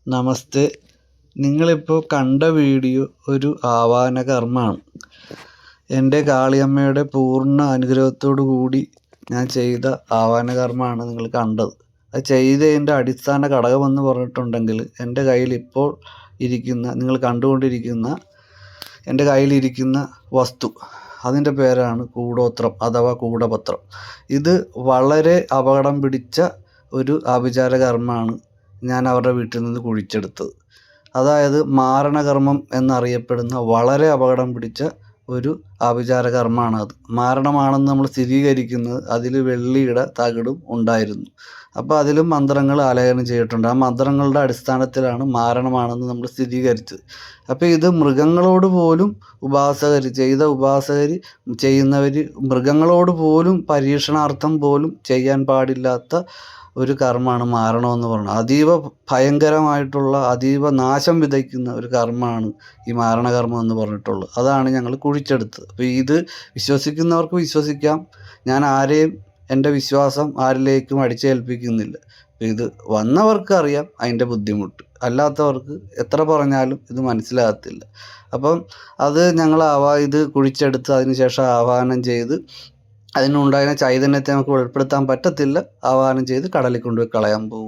നമസ്തേ. നിങ്ങളിപ്പോൾ കണ്ട വീഡിയോ ഒരു ആവാഹന കർമ്മമാണ്. എൻ്റെ കാളിയമ്മയുടെ പൂർണ്ണ അനുഗ്രഹത്തോടു കൂടി ഞാൻ ചെയ്ത ആവാഹന കർമ്മമാണ് നിങ്ങൾ കണ്ടത്. അത് ചെയ്തതിൻ്റെ അടിസ്ഥാന ഘടകമെന്ന് പറഞ്ഞിട്ടുണ്ടെങ്കിൽ എൻ്റെ കയ്യിൽ ഇപ്പോൾ ഇരിക്കുന്ന, നിങ്ങൾ കണ്ടുകൊണ്ടിരിക്കുന്ന എൻ്റെ കയ്യിലിരിക്കുന്ന വസ്തു, അതിൻ്റെ പേരാണ് കൂടോത്രം അഥവാ കൂടപത്രം. ഇത് വളരെ അപകടം പിടിച്ച ഒരു ആഭിചാര കർമ്മമാണ് ഞാൻ അവരുടെ വീട്ടിൽ നിന്ന് കുഴിച്ചെടുത്തത്. അതായത് മാരണകർമ്മം എന്നറിയപ്പെടുന്ന വളരെ അപകടം പിടിച്ച ഒരു ആഭിചാര കർമ്മമാണ് അത്. മാരണമാണെന്ന് നമ്മൾ സ്ഥിരീകരിക്കുന്നത് അതിൽ വെള്ളിയുടെ തകിടും ഉണ്ടായിരുന്നു. അപ്പോൾ അതിലും മന്ത്രങ്ങൾ ആലേഖനം ചെയ്തിട്ടുണ്ട്. ആ മന്ത്രങ്ങളുടെ അടിസ്ഥാനത്തിലാണ് മാരണമാണെന്ന് നമ്മൾ സ്ഥിരീകരിച്ചത്. അപ്പോൾ ഇത് മൃഗങ്ങളോട് പോലും ചെയ്യുന്നവർ മൃഗങ്ങളോട് പോലും പരീക്ഷണാർത്ഥം പോലും ചെയ്യാൻ പാടില്ലാത്ത ഒരു കർമ്മമാണ് മാരണമെന്ന് പറയുന്നത്. അതീവ ഭയങ്കരമായിട്ടുള്ള, അതീവ നാശം വിതയ്ക്കുന്ന ഒരു കർമ്മമാണ് ഈ മാരണകർമ്മം എന്ന് പറഞ്ഞിട്ടുള്ളത്. അതാണ് ഞങ്ങൾ കുഴിച്ചെടുത്തത്. അപ്പോൾ ഇത് വിശ്വസിക്കുന്നവർക്ക് വിശ്വസിക്കാം. ഞാൻ ആരെയും എൻ്റെ വിശ്വാസം ആരിലേക്കും അടിച്ചേൽപ്പിക്കുന്നില്ല. ഇത് വന്നവർക്ക് അറിയാം അതിൻ്റെ ബുദ്ധിമുട്ട്, അല്ലാത്തവർക്ക് എത്ര പറഞ്ഞാലും ഇത് മനസ്സിലാകത്തില്ല. അപ്പം അത് ഞങ്ങൾ ഇത് കുഴിച്ചെടുത്ത് അതിന് ശേഷം ആവാഹനം ചെയ്ത്, അതിനുണ്ടായിരുന്ന ചൈതന്യത്തെ നമുക്ക് വെളിപ്പെടുത്താൻ പറ്റത്തില്ല, ആവാഹനം ചെയ്ത് കടലിൽ കൊണ്ടുപോയി കളയാൻ പോകും.